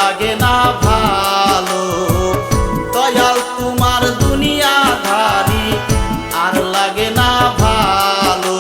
লাগে না ভালো। দয়াল তোমার দুনিয়াদারি আর লাগে না ভালো।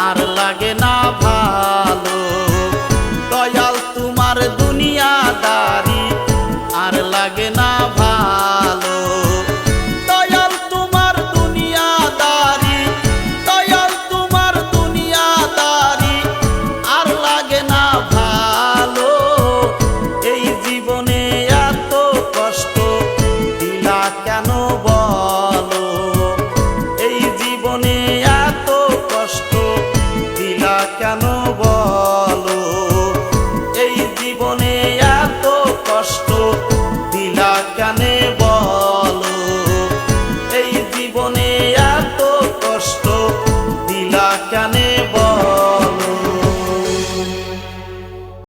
আর লাগে না ভালো। দয়াল তোমার দুনিয়াদারি আর লাগে না ভালো। দয়াল তোমার দুনিয়াদারি, দয়াল তোমার দুনিয়াদারি আর লাগে না ভালো। এই জীবনে এত কষ্ট দিলা কেন বলো? এই জীবনে এত কষ্ট দিলা কেন বলো? এই জীবনে এত কষ্ট দিলা কেন বলো?